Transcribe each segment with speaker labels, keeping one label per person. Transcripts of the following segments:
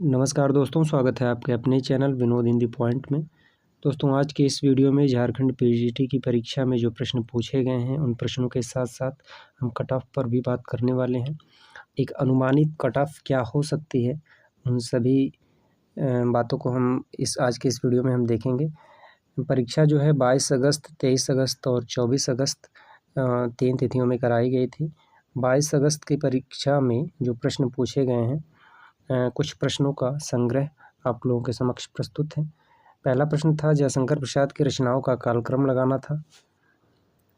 Speaker 1: नमस्कार दोस्तों, स्वागत है आपके अपने चैनल विनोद हिंदी पॉइंट में। दोस्तों, आज के इस वीडियो में झारखंड पीजीटी की परीक्षा में जो प्रश्न पूछे गए हैं, उन प्रश्नों के साथ-साथ हम कट ऑफ पर भी बात करने वाले हैं। एक अनुमानित कट ऑफ क्या हो सकती है, उन सभी बातों को हम आज के इस वीडियो में हम देखेंगे। परीक्षा जो है 22 अगस्त, 23 अगस्त और 24 अगस्त 3 तिथियों में कराई गई थी। 22 अगस्त की परीक्षा में जो प्रश्न पूछे गए हैं, कुछ प्रश्नों का संग्रह आप लोगों के समक्ष प्रस्तुत है। पहला प्रश्न था जयशंकर प्रसाद की रचनाओं का कालक्रम लगाना था।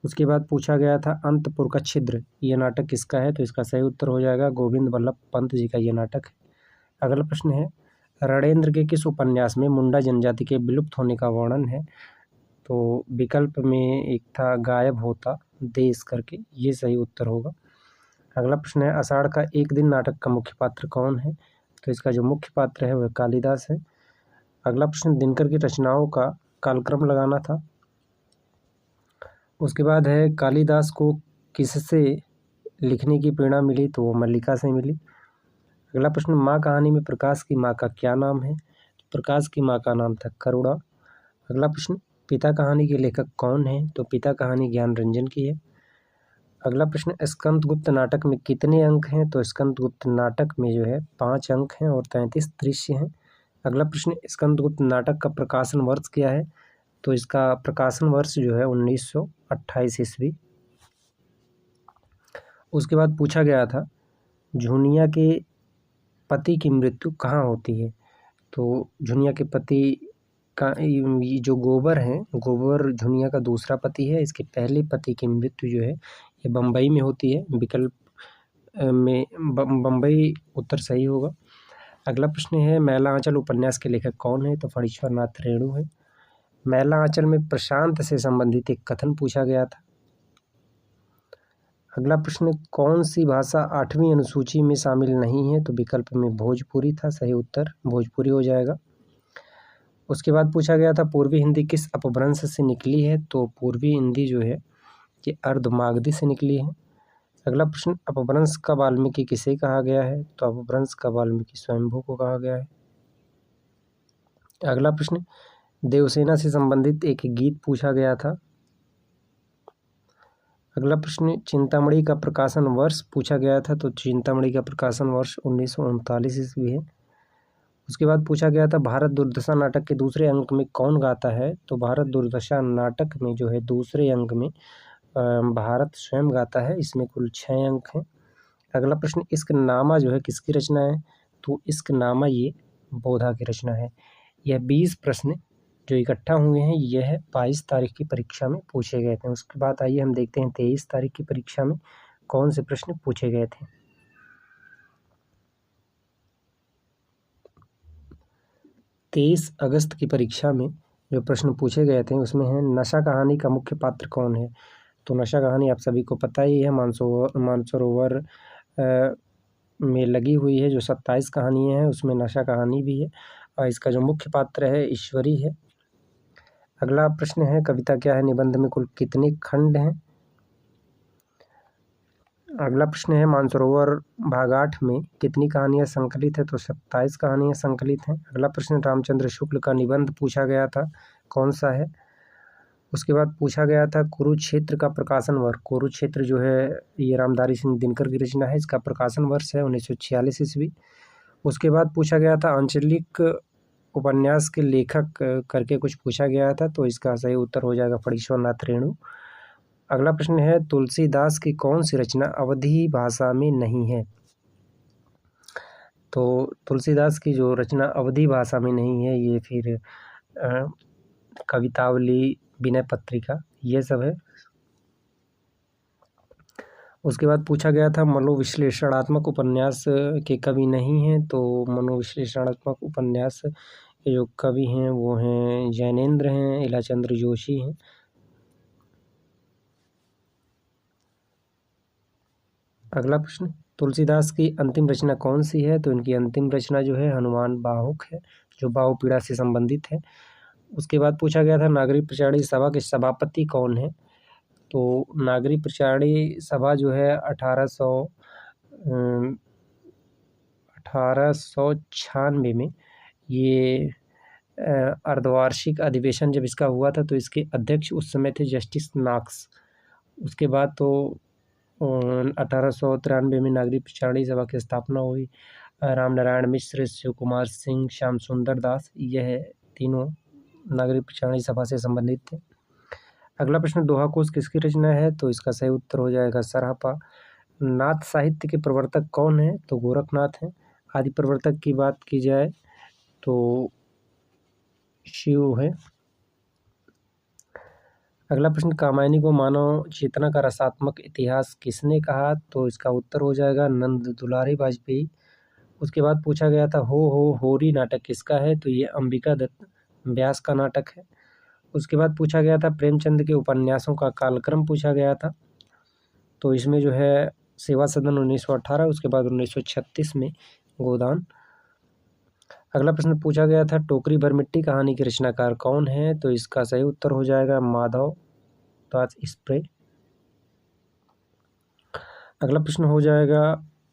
Speaker 1: उसके बाद पूछा गया था अंतपुर का छिद्र, ये नाटक किसका है? तो इसका सही उत्तर हो जाएगा गोविंद वल्लभ पंत जी का ये नाटक है। अगला प्रश्न है रणेंद्र के किस उपन्यास में मुंडा जनजाति के विलुप्त होने का वर्णन है? तो विकल्प में एक था गायब होता देश करके, ये सही उत्तर होगा। अगला प्रश्न है आषाढ़ का एक दिन नाटक का मुख्य पात्र कौन है? तो इसका जो मुख्य पात्र है वह कालिदास है। अगला प्रश्न दिनकर की रचनाओं का कालक्रम लगाना था। उसके बाद है कालिदास को किससे लिखने की प्रेरणा मिली? तो वो मल्लिका से मिली। अगला प्रश्न माँ कहानी में प्रकाश की माँ का क्या नाम है? तो प्रकाश की माँ का नाम था करुणा। अगला प्रश्न पिता कहानी के लेखक कौन है? तो पिता कहानी ज्ञान रंजन की है। अगला प्रश्न स्कंदगुप्त नाटक में कितने अंक हैं? तो स्कंदगुप्त नाटक में जो है 5 अंक हैं और 33 दृश्य हैं। अगला प्रश्न स्कंदगुप्त नाटक का प्रकाशन वर्ष क्या है? तो इसका प्रकाशन वर्ष जो है 1928 ईस्वी। उसके बाद पूछा गया था झुनिया के पति की मृत्यु कहाँ होती है? तो झुनिया के पति का ये जो गोबर है, गोबर झुनिया का दूसरा पति है। इसके पहले पति की मृत्यु जो है ये बम्बई में होती है। विकल्प में बम्बई उत्तर सही होगा। अगला प्रश्न है मैला आंचल उपन्यास के लेखक कौन है? तो फणीश्वर नाथ रेणु है। मैला आंचल में प्रशांत से संबंधित एक कथन पूछा गया था। अगला प्रश्न कौन सी भाषा 8वीं अनुसूची में शामिल नहीं है? तो विकल्प में भोजपुरी था, सही उत्तर भोजपुरी हो जाएगा। उसके बाद पूछा गया था पूर्वी हिंदी किस अपभ्रंश से निकली है? तो पूर्वी हिंदी जो है ये अर्धमागधी से निकली है। अगला प्रश्न अपभ्रंश का वाल्मीकि किसे कहा गया है? तो अपभ्रंश का वाल्मीकि स्वयंभू को कहा गया है। अगला प्रश्न देवसेना से संबंधित एक गीत पूछा गया था। अगला प्रश्न चिंतामणि का प्रकाशन वर्ष पूछा गया था। तो चिंतामणि का प्रकाशन वर्ष 1939 ईस्वी है। उसके बाद पूछा गया था भारत दुर्दशा नाटक के दूसरे अंक में कौन गाता है? तो भारत दुर्दशा नाटक में जो है दूसरे अंक में भारत स्वयं गाता है। इसमें कुल 6 अंक हैं। अगला प्रश्न इश्कनामा जो है किसकी रचना है? तो इश्कनामा ये बोधा की रचना है। यह 20 प्रश्न जो इकट्ठा हुए हैं यह 22 तारीख की परीक्षा में पूछे गए थे। उसके बाद आइए हम देखते हैं 23 तारीख की परीक्षा में कौन से प्रश्न पूछे गए थे। 23 अगस्त की परीक्षा में जो प्रश्न पूछे गए थे उसमें है नशा कहानी का मुख्य पात्र कौन है? तो नशा कहानी आप सभी को पता ही है, मानसरोवर में लगी हुई है। जो 27 कहानियाँ हैं उसमें नशा कहानी भी है और इसका जो मुख्य पात्र है ईश्वरी है। अगला प्रश्न है कविता क्या है? निबंध में कुल कितने खंड हैं? अगला प्रश्न है मानसरोवर भाग 8 में कितनी कहानियाँ संकलित है? तो 27 कहानियाँ संकलित हैं। अगला प्रश्न रामचंद्र शुक्ल का निबंध पूछा गया था, कौन सा है? उसके बाद पूछा गया था कुरुक्षेत्र का प्रकाशन वर्ष। कुरुक्षेत्र जो है ये रामधारी सिंह दिनकर की रचना है। इसका प्रकाशन वर्ष है 1946 ईस्वी। उसके बाद पूछा गया था आंचलिक उपन्यास के लेखक करके कुछ पूछा गया था। तो इसका सही उत्तर हो जाएगा फणीश्वर नाथ रेणु। अगला प्रश्न है तुलसीदास की कौन सी रचना अवधी भाषा में नहीं है? तो तुलसीदास की जो रचना अवधी भाषा में नहीं है ये फिर कवितावली, विनय पत्रिका, ये सब है। उसके बाद पूछा गया था मनोविश्लेषणात्मक उपन्यास के कवि नहीं हैं। तो मनोविश्लेषणात्मक उपन्यास के जो कवि हैं वो हैं जैनेंद्र हैं, इलाचंद्र जोशी हैं। अगला प्रश्न तुलसीदास की अंतिम रचना कौन सी है? तो इनकी अंतिम रचना जो है हनुमान बाहुक है, जो बाहु पीड़ा से संबंधित है। उसके बाद पूछा गया था नागरिक प्रचारणी सभा के सभापति कौन है? तो नागरिक प्रचारणी सभा जो है 1896 में ये अर्धवार्षिक अधिवेशन जब इसका हुआ था तो इसके अध्यक्ष उस समय थे जस्टिस नॉक्स। उसके बाद तो 1893 में नागरिक पिछाड़ी सभा की स्थापना हुई। रामनारायण मिश्र, शिव कुमार सिंह, श्याम सुंदर दास, यह तीनों नागरिक पिछाड़ी सभा से संबंधित थे। अगला प्रश्न, दोहा कोश किसकी रचना है? तो इसका सही उत्तर हो जाएगा सरापा। नाथ साहित्य के प्रवर्तक कौन है? तो गोरखनाथ हैं। आदि प्रवर्तक की बात की जाए तो शिव है। अगला प्रश्न, कामायनी को मानव चेतना का रसात्मक इतिहास किसने कहा? तो इसका उत्तर हो जाएगा नंद दुलारी वाजपेयी। उसके बाद पूछा गया था हो होरी नाटक किसका है? तो ये अंबिका दत्त व्यास का नाटक है। उसके बाद पूछा गया था प्रेमचंद के उपन्यासों का कालक्रम पूछा गया था। तो इसमें जो है सेवा सदन 1918, उसके बाद 1936 में गोदान। अगला प्रश्न पूछा गया था टोकरी भर मिट्टी कहानी के रचनाकार कौन है? तो इसका सही उत्तर हो जाएगा माधव दास स्प्रे। अगला प्रश्न हो जाएगा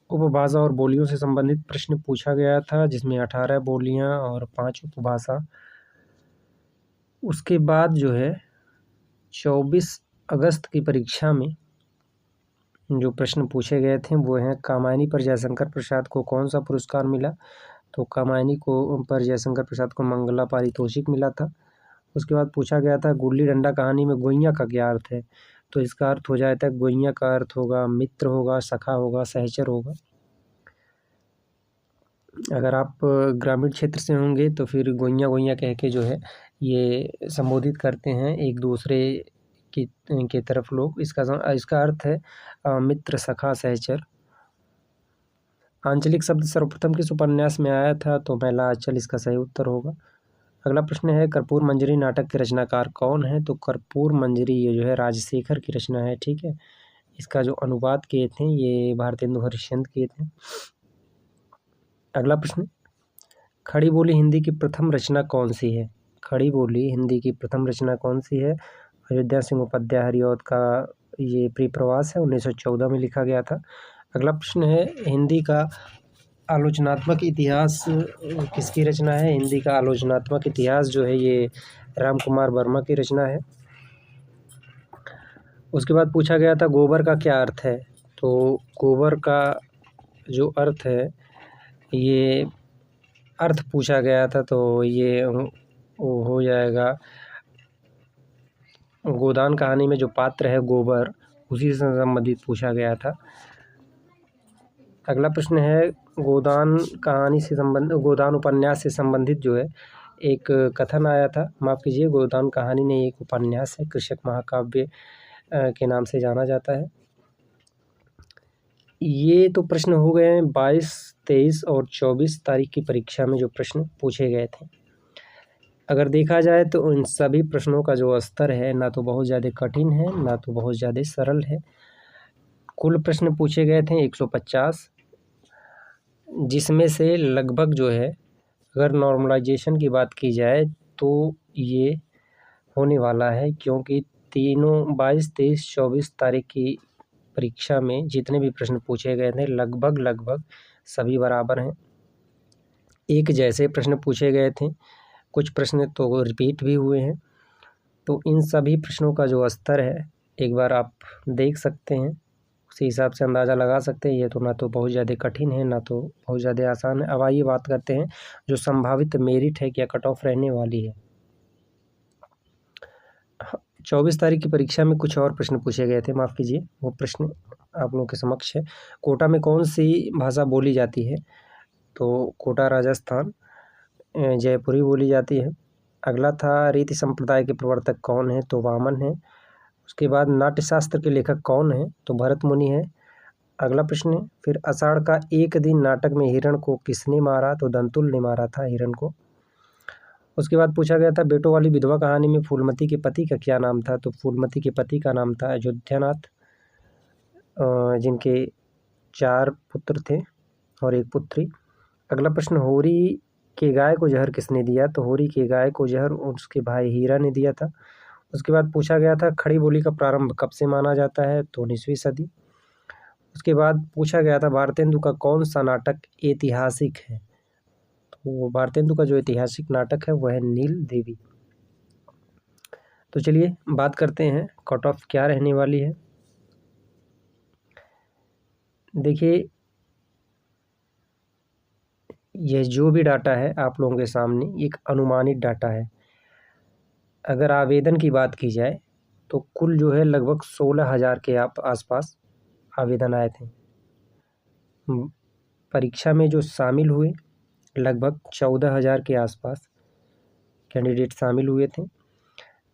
Speaker 1: उपभाषा और बोलियों से संबंधित प्रश्न पूछा गया था, जिसमें 18 बोलियां और 5 उपभाषा। उसके बाद जो है 24 अगस्त की परीक्षा में जो प्रश्न पूछे गए थे वो हैं कामायनी पर जयशंकर प्रसाद को कौन सा पुरस्कार मिला? तो कामायनी को पर जयशंकर प्रसाद को मंगला पारितोषिक मिला था। उसके बाद पूछा गया था गुल्ली डंडा कहानी में गोइयाँ का क्या अर्थ है? तो इसका अर्थ हो जाता है गोइयाँ का अर्थ होगा मित्र होगा, सखा होगा, सहचर होगा। अगर आप ग्रामीण क्षेत्र से होंगे तो फिर गोइयाँ कह के जो है ये संबोधित करते हैं एक दूसरे की तरफ लोग। इसका अर्थ है मित्र, सखा, सहचर। आंचलिक शब्द सर्वप्रथम किस उपन्यास में आया था? तो मैला आंचल इसका सही उत्तर होगा। अगला प्रश्न है कर्पूर मंजरी नाटक के रचनाकार कौन है? तो कर्पूर मंजरी ये जो है राजशेखर की रचना है, ठीक है। इसका जो अनुवाद किए थे ये भारतेंदु हरिश्चंद्र किए थे। अगला प्रश्न, खड़ी बोली हिंदी की प्रथम रचना कौन सी है? खड़ी बोली हिंदी की प्रथम रचना कौन सी है? अयोध्या सिंह उपाध्याय हरिऔध का ये प्रियप्रवास है, 1914 में लिखा गया था। अगला प्रश्न है हिंदी का आलोचनात्मक इतिहास किसकी रचना है? हिंदी का आलोचनात्मक इतिहास जो है ये राम कुमार वर्मा की रचना है। उसके बाद पूछा गया था गोबर का क्या अर्थ है? तो गोबर का जो अर्थ है ये अर्थ पूछा गया था, तो ये वो हो जाएगा गोदान कहानी में जो पात्र है गोबर, उसी से संबंधित पूछा गया था। अगला प्रश्न है गोदान कहानी से गोदान उपन्यास से संबंधित जो है एक कथन आया था, माफ़ कीजिए, गोदान कहानी नहीं एक उपन्यास है, कृषक महाकाव्य के नाम से जाना जाता है। ये तो प्रश्न हो गए हैं 22, 23 और 24 तारीख की परीक्षा में जो प्रश्न पूछे गए थे। अगर देखा जाए तो इन सभी प्रश्नों का जो स्तर है ना तो बहुत ज़्यादा कठिन है ना तो बहुत ज़्यादा सरल है। कुल प्रश्न पूछे गए थे 150, जिसमें से लगभग जो है अगर नॉर्मलाइजेशन की बात की जाए तो ये होने वाला है, क्योंकि तीनों 22, 23, 24 तारीख की परीक्षा में जितने भी प्रश्न पूछे गए थे लगभग सभी बराबर हैं, एक जैसे प्रश्न पूछे गए थे। कुछ प्रश्न तो रिपीट भी हुए हैं। तो इन सभी प्रश्नों का जो स्तर है एक बार आप देख सकते हैं, उसी हिसाब से अंदाज़ा लगा सकते हैं। ये तो ना तो बहुत ज़्यादा कठिन है ना तो बहुत ज़्यादा आसान है। अब आइए बात करते हैं जो संभावित मेरिट है, क्या कट ऑफ रहने वाली है। 24 तारीख की परीक्षा में कुछ और प्रश्न पूछे गए थे, माफ़ कीजिए, वो प्रश्न आप लोगों के समक्ष है। कोटा में कौन सी भाषा बोली जाती है? तो कोटा राजस्थान, जयपुरी बोली जाती है। अगला था रीति संप्रदाय के प्रवर्तक कौन है? तो वामन है। उसके बाद नाट्यशास्त्र के लेखक कौन है? तो भरत मुनि है। अगला प्रश्न है फिर आषाढ़ का एक दिन नाटक में हिरण को किसने मारा? तो दंतुल ने मारा था हिरण को। उसके बाद पूछा गया था बेटों वाली विधवा कहानी में फूलमती के पति का क्या नाम था? तो फूलमती के पति का नाम था अयोध्यानाथ, जिनके 4 पुत्र थे और 1 पुत्री। अगला प्रश्न होरी के गाय को जहर किसने दिया? तो होरी के गाय को जहर उसके भाई हीरा ने दिया था। उसके बाद पूछा गया था खड़ी बोली का प्रारंभ कब से माना जाता है? तो 19वीं सदी। उसके बाद पूछा गया था भारतेंदु का कौन सा नाटक ऐतिहासिक है, तो भारतेंदु का जो ऐतिहासिक नाटक है वह है नील देवी। तो चलिए बात करते हैं कट ऑफ क्या रहने वाली है। देखिए यह जो भी डाटा है आप लोगों के सामने एक अनुमानित डाटा है। अगर आवेदन की बात की जाए तो कुल जो है लगभग 16,000 के आसपास आवेदन आए थे। परीक्षा में जो शामिल हुए लगभग 14,000 के आसपास कैंडिडेट शामिल हुए थे।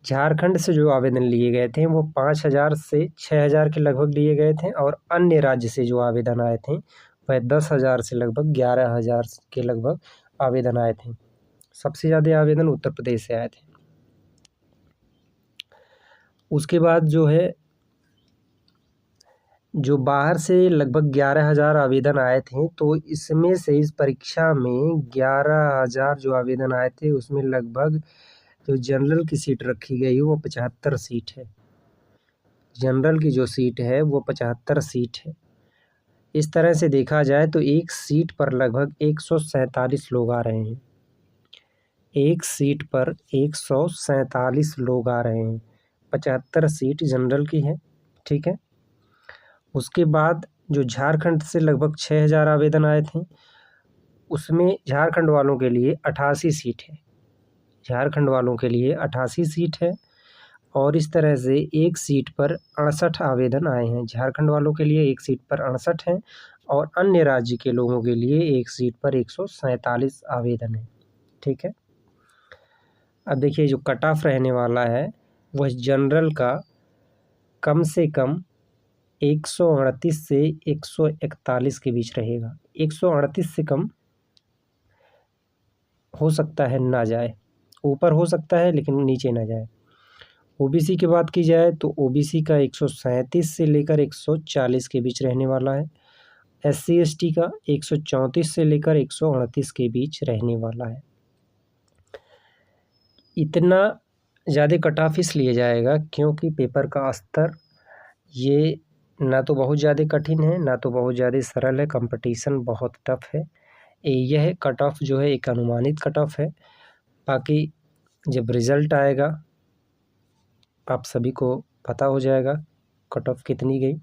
Speaker 1: झारखंड से जो आवेदन लिए गए थे वो 5,000 से 6,000 के लगभग लिए गए थे, और अन्य राज्य से जो आवेदन आए थे वह 10,000 से लगभग 11,000 के लगभग आवेदन आए थे। सबसे ज़्यादा आवेदन उत्तर प्रदेश से आए थे। उसके बाद जो है जो बाहर से लगभग 11,000 आवेदन आए थे, तो इसमें से इस परीक्षा में 11,000 जो आवेदन आए थे उसमें लगभग जो जनरल की सीट रखी गई वो 75 सीट है। जनरल की जो सीट है वो 75 सीट है। इस तरह से देखा जाए तो एक सीट पर लगभग 147 लोग आ रहे हैं। एक सीट पर 147 लोग आ रहे हैं। 75 सीट जनरल की है, ठीक है। उसके बाद जो झारखंड से लगभग 6,000 आवेदन आए थे, उसमें झारखंड वालों के लिए 88 सीट है। झारखंड वालों के लिए 88 सीट है, और इस तरह से एक सीट पर 68 आवेदन आए हैं। झारखंड वालों के लिए एक सीट पर 68 है, और अन्य राज्य के लोगों के लिए एक सीट पर 147 आवेदन है, ठीक है। अब देखिए जो कट ऑफ रहने वाला है वह जनरल का कम से कम 138 से 141 के बीच रहेगा। 138 से कम हो सकता है ना जाए, ऊपर हो सकता है लेकिन नीचे ना जाए। ओबीसी की बात की जाए तो ओबीसी का 137 से लेकर 140 के बीच रहने वाला है। एससी एसटी का 134 से लेकर 138 के बीच रहने वाला है। इतना ज़्यादा कट ऑफ इसलिए जाएगा क्योंकि पेपर का स्तर ये ना तो बहुत ज़्यादा कठिन है, ना तो बहुत ज़्यादा सरल है। कंपटीशन बहुत टफ है। यह कट ऑफ जो है एक अनुमानित कट ऑफ है। बाकी जब रिज़ल्ट आएगा आप सभी को पता हो जाएगा कट ऑफ कितनी गई।